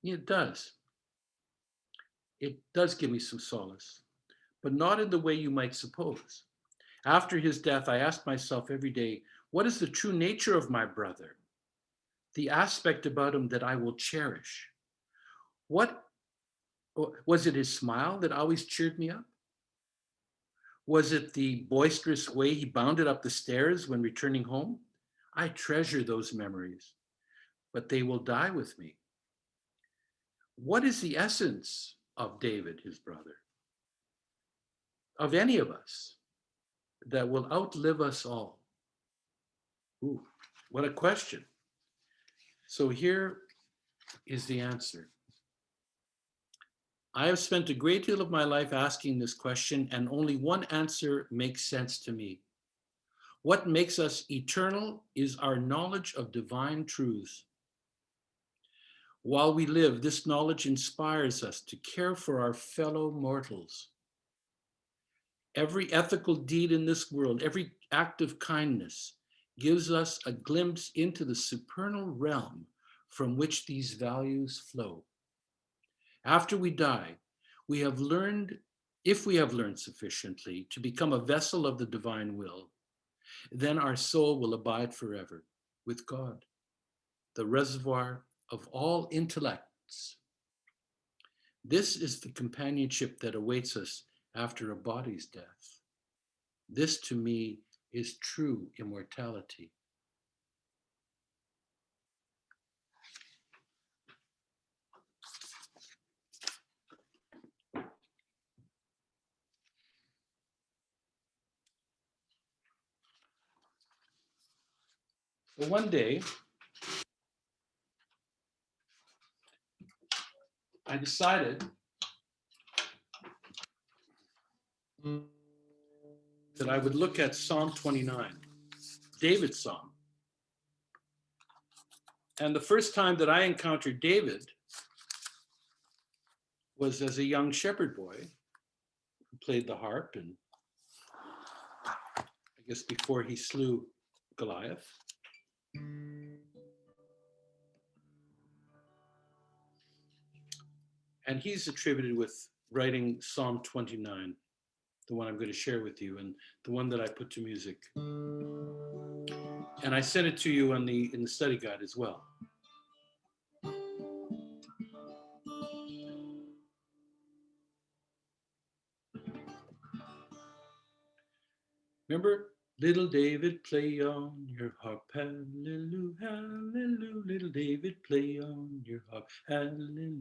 yeah, it does. It does give me some solace, but not in the way you might suppose. After his death, I asked myself every day, what is the true nature of my brother? The aspect about him that I will cherish. What was it, his smile that always cheered me up? Was it the boisterous way he bounded up the stairs when returning home? I treasure those memories, but they will die with me. What is the essence of David, his brother, of any of us that will outlive us all? Ooh, what a question. So here is the answer. I have spent a great deal of my life asking this question, and only one answer makes sense to me. What makes us eternal is our knowledge of divine truths. While we live, this knowledge inspires us to care for our fellow mortals. Every ethical deed in this world, every act of kindness, gives us a glimpse into the supernal realm from which these values flow. After we die, if we have learned sufficiently to become a vessel of the divine will, then our soul will abide forever with God, the reservoir of all intellects. This is the companionship that awaits us after a body's death. This, to me, is true immortality. So one day, I decided that I would look at Psalm 29, David's psalm. And the first time that I encountered David was as a young shepherd boy who played the harp, and I guess before he slew Goliath. And he's attributed with writing Psalm 29. the one I'm going to share with you, and the one that I put to music. And I sent it to you in the study guide as well. Remember, little David, play on your harp, hallelujah, hallelujah. Little David, play on your harp, hallelujah.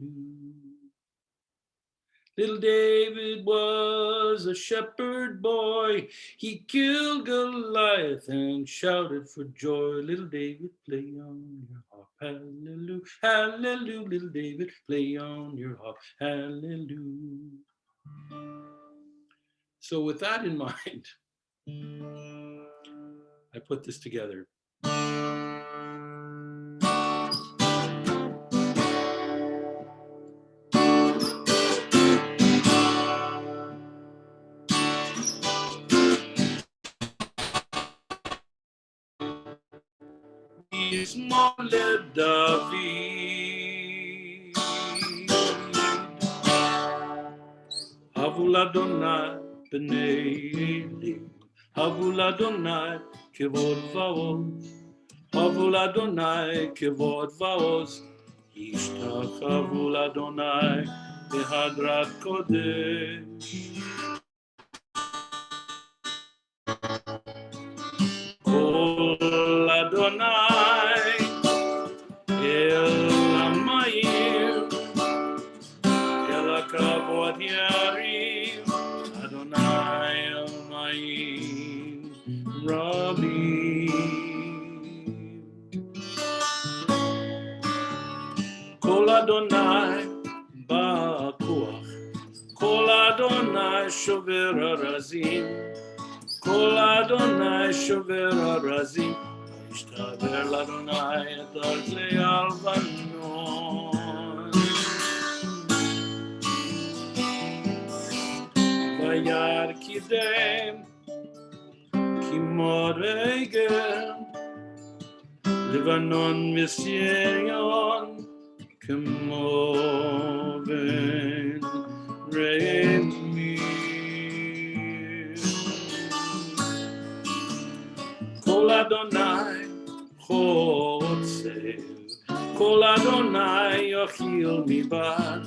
Little David was a shepherd boy. He killed Goliath and shouted for joy. Little David, play on your harp, hallelujah, hallelujah. Little David, play on your harp, hallelujah. So with that in mind, I put this together. Yishmor David, Havul Adonai b'nei Eli, Havul Adonai kevod vaoz, Havul Adonai kevod vaoz, Yishtachavu Adonai behadrat kodesh. Kol Adonai El Hamayim El HaKavod Yarim Adonai El Mayim Rabim. Kol Adonai Ba'akuach, Kol Adonai Shover Harazim, Kol Adonai Shover Harazim, Ishtaber l'Adonai et arzei Alvanon. Vayar kidem kimor regel, Levanon misyon kemo ben remir. Kol Adonai chotzev, Kol Adonai yochil mibar,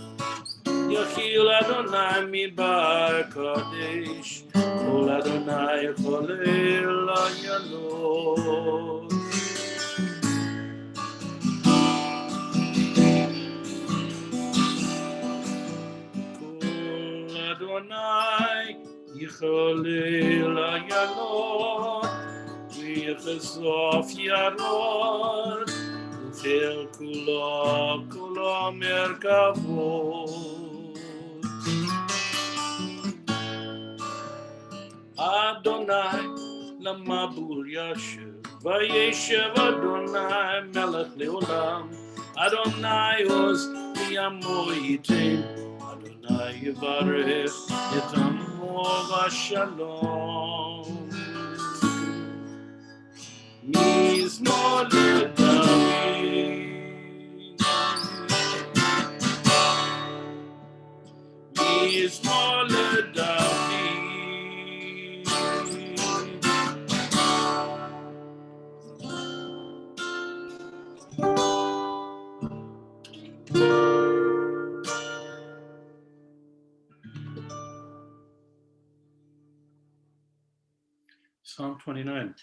yochil Adonai mibar kadesh, Kol Adonai cholel ayanot. Kol Adonai yicholel ayanot, ויחשוף ירוד, וחיל כולו מרכבות. אדוני למבול ישב, וישב אדוני מלך לעולם. אדוני עוז בימו ייתן, אדוני יברך את עמו בשלום. Mizmor LeDavid, Mizmor LeDavid. Psalm 29.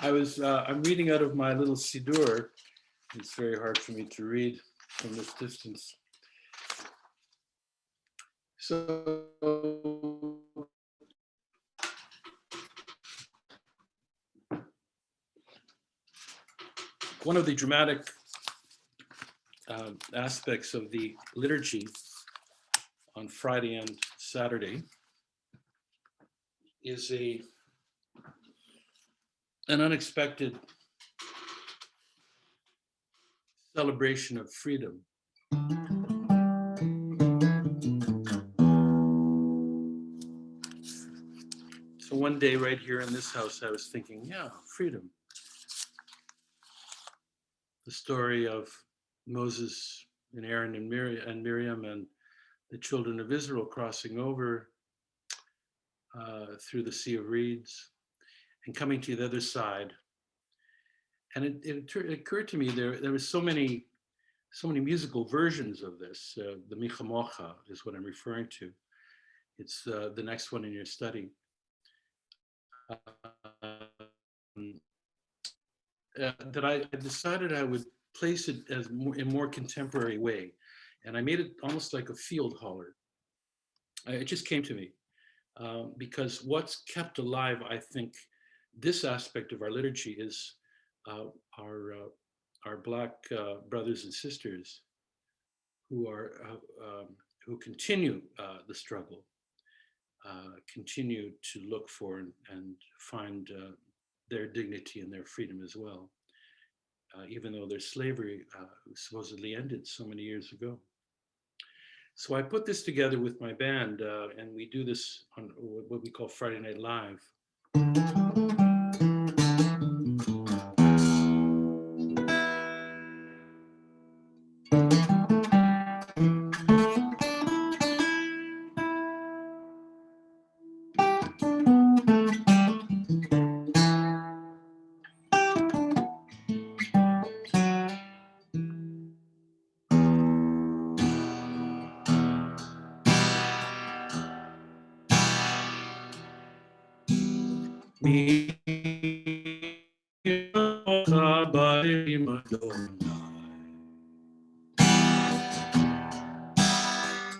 I'm reading out of my little Siddur. It's very hard for me to read from this distance. So one of the dramatic aspects of the liturgy on Friday and Saturday is an unexpected celebration of freedom. So one day right here in this house, I was thinking, yeah, freedom. The story of Moses and Aaron and Miriam and the children of Israel crossing over through the sea of reeds and coming to the other side. And it occurred to me there were so many musical versions of this. The Micha Mocha is what I'm referring to. It's the next one in your study. That I decided I would place it as in more contemporary way, and I made it almost like a field holler. It just came to me because what's kept alive, I think, this aspect of our liturgy is uh, our our Black brothers and sisters who are who continue the struggle, continue to look for and find their dignity and their freedom as well, even though their slavery supposedly ended so many years ago. So I put this together with my band, and we do this on what we call Friday Night Live.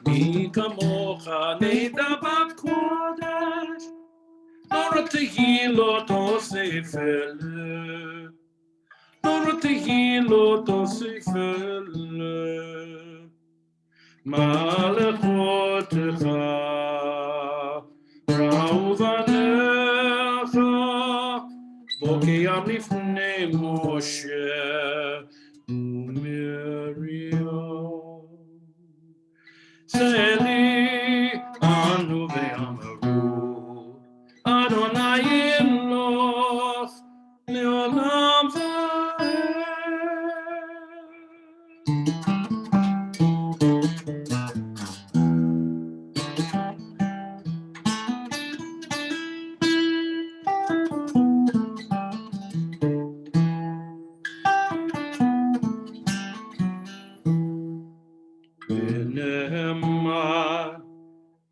מי כמוך נדבת קודש, לא תהילות אוסיף אלה, לא תהילות אוסיף אלה, מלכותך ראו בניך, בוקע לפני משה ומרים. Seli anu ve'amaru Adonai Eloch le'olam va'ed.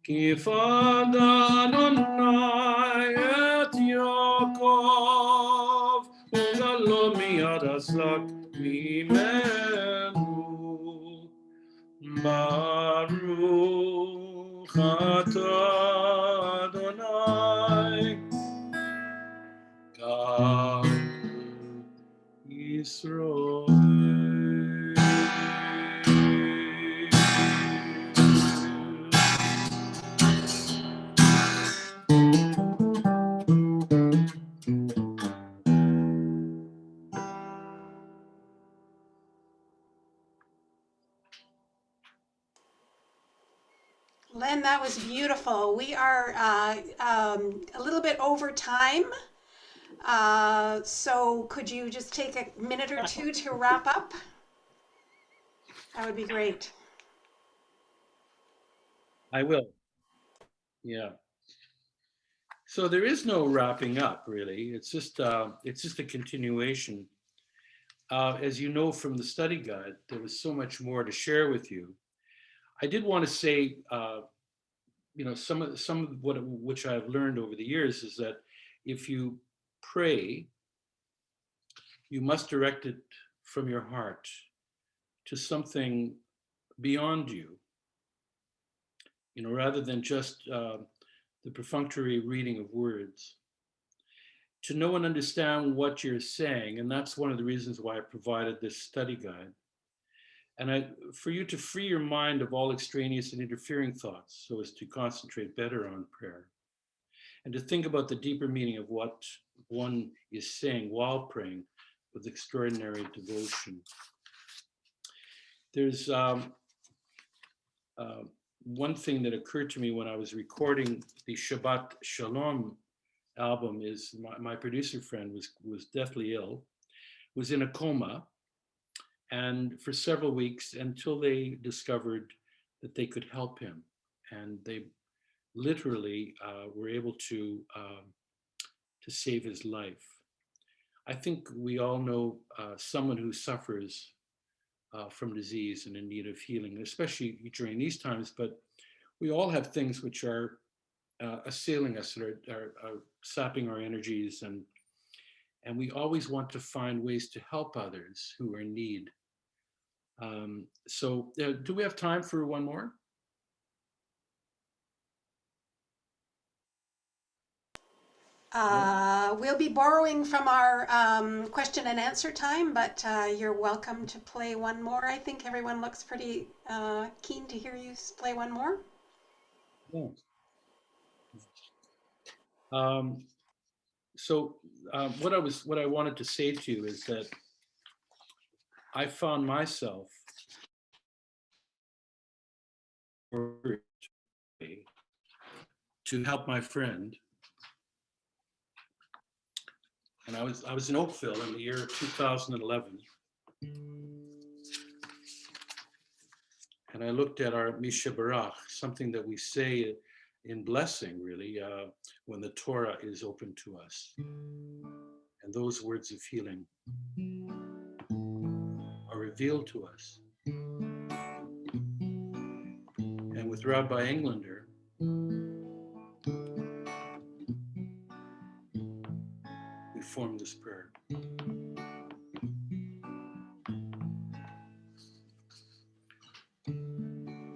Kifad Adonai et Yaakov, ugalo miyad aslak mimenu. Baruch atah Adonai, God Yisrael. Len, that was beautiful. We are a little bit over time. So could you just take a minute or two to wrap up? That would be great. I will. Yeah. So there is no wrapping up, really. It's just a continuation. As you know from the study guide, there was so much more to share with you. I did want to say, some of what which I've learned over the years is that if you pray, you must direct it from your heart to something beyond you. Rather than just the perfunctory reading of words, to know and understand what you're saying. And that's one of the reasons why I provided this study guide. And for you to free your mind of all extraneous and interfering thoughts so as to concentrate better on prayer. And to think about the deeper meaning of what one is saying while praying with extraordinary devotion. There's one thing that occurred to me when I was recording the Shabbat Shalom album is my producer friend was deathly ill, was in a coma, and for several weeks until they discovered that they could help him. And they literally were able to save his life. I think we all know someone who suffers from disease and in need of healing, especially during these times, but we all have things which are assailing us, that are sapping our energies, and we always want to find ways to help others who are in need. So do we have time for one more? We'll be borrowing from our question and answer time, but you're welcome to play one more. I think everyone looks pretty keen to hear you play one more. Yeah. So what I wanted to say to you is that I found myself to help my friend, and I was in Oakville in the year 2011, and I looked at our Misha Barach, something that we say in blessing, really, when the Torah is open to us, and those words of healing are revealed to us. And with Rabbi Englander, we formed this prayer.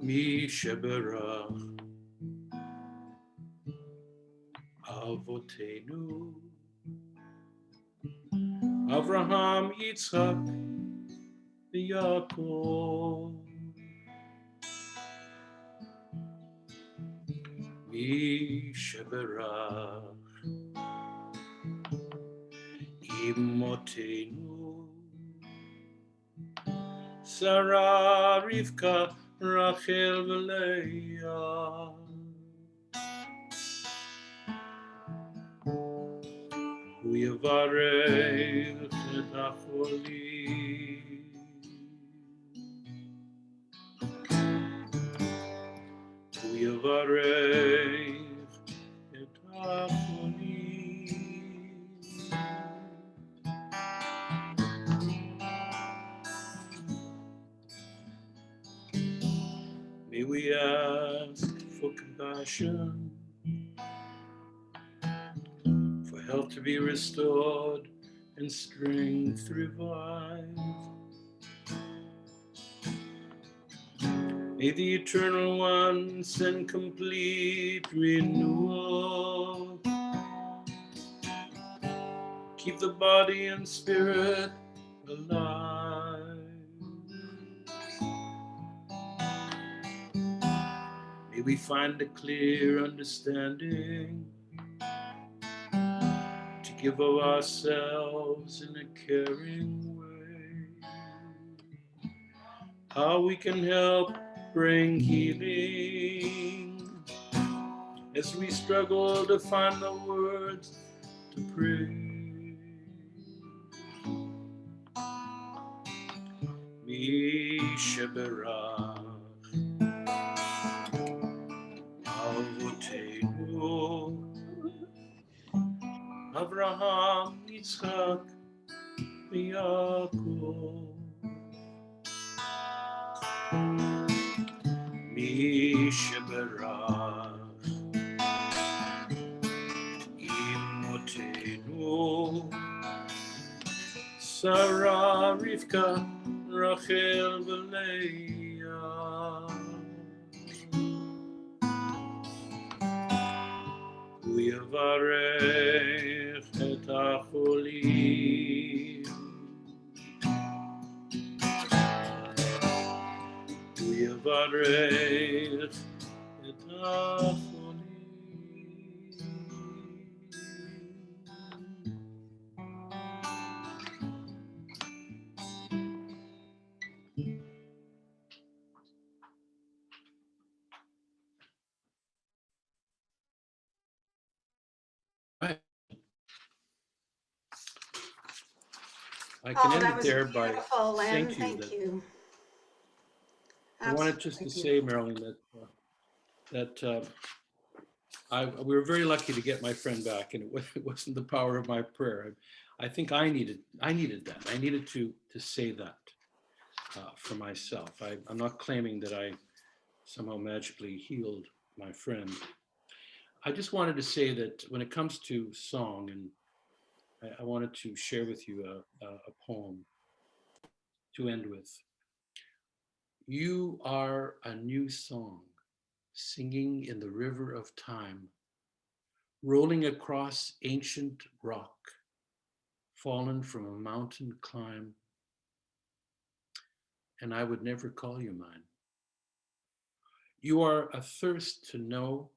Misha Barach Avotenu Avraham, Yitzchak, Yaakov. Misha Barach Imotenu Sarah, Rivka, Rachel, Leah. Hu yavarech et hacholim. Hu yavarech et hacholim. May we ask for compassion, for health to be restored and strength revived. May the Eternal One send complete renewal. Keep the body and spirit alive. May we find a clear understanding to give of ourselves in a caring way. How we can help bring healing as we struggle to find the words to pray. Misha Barach Avotenu Avraham, Yitzchak, Yaakov. Misha Barach Imotenu Sarah, Rivka, Rachel, Leah. Hu yavarech et hacholim. Hu yavarech et hacholim. Right. I can end that it was there by beautiful, saying Len. to you Thank that you. I wanted just to Absolutely say, Marilyn, that we were very lucky to get my friend back, and it wasn't the power of my prayer. I think I needed that. I needed to say that for myself. I'm not claiming that I somehow magically healed my friend. I just wanted to say that when it comes to song, and I wanted to share with you a poem to end with. You are a new song, singing in the river of time, rolling across ancient rock, fallen from a mountain climb, and I would never call you mine. You are a thirst to know,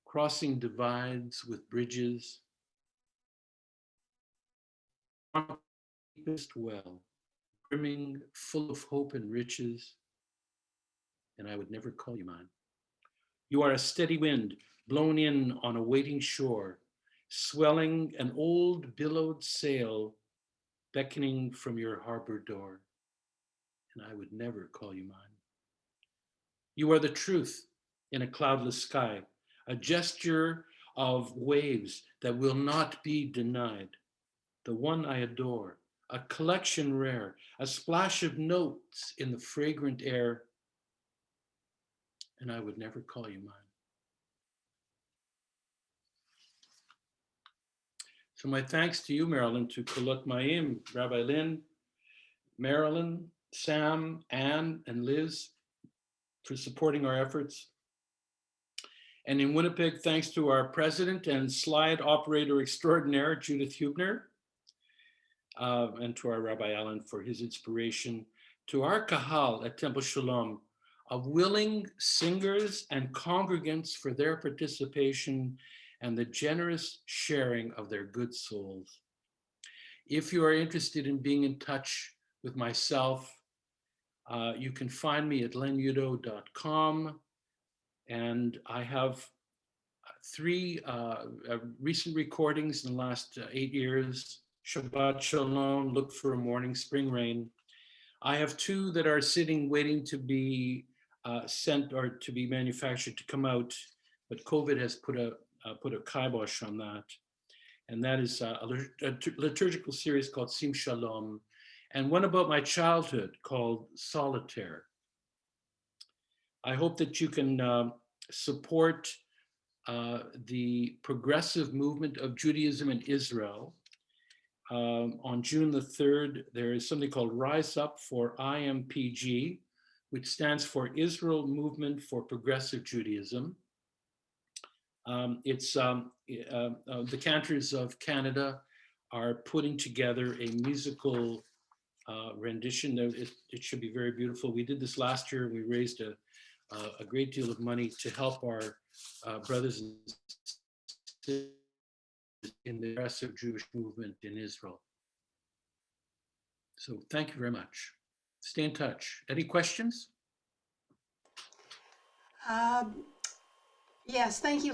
crossing divides with bridges, deepest well, brimming full of hope and riches, and I would never call you mine. You are a steady wind blown in on a waiting shore, swelling an old billowed sail, beckoning from your harbor door, and I would never call you mine. You are the truth in a cloudless sky, a gesture of waves that will not be denied, the one I adore, a collection rare, a splash of notes in the fragrant air, and I would never call you mine. So my thanks to you, Marilyn, to Kolot Mayim, Rabbi Lynn, Marilyn, Sam, Anne, and Liz for supporting our efforts. And in Winnipeg, thanks to our president and slide operator extraordinaire, Judith Hubner, and to our Rabbi Allen for his inspiration, to our Kahal at Temple Shalom, of willing singers and congregants for their participation and the generous sharing of their good souls. If you are interested in being in touch with myself, you can find me at lenudow.com, and I have 3 recent recordings in the last 8 years, Shabbat Shalom, Look for a Morning, Spring Rain. I have 2 that are sitting waiting to be sent or to be manufactured to come out, but COVID has put a kibosh on that. And that is a liturgical series called Sim Shalom, and one about my childhood called Solitaire. I hope that you can support the progressive movement of Judaism in Israel. On June the 3rd, there is something called Rise Up for IMPG, which stands for Israel Movement for Progressive Judaism. The Cantors of Canada are putting together a musical rendition. It should be very beautiful. We did this last year. We raised a great deal of money to help our brothers and sisters in the progressive Jewish movement in Israel. So thank you very much. Stay in touch. Any questions? Yes, thank you.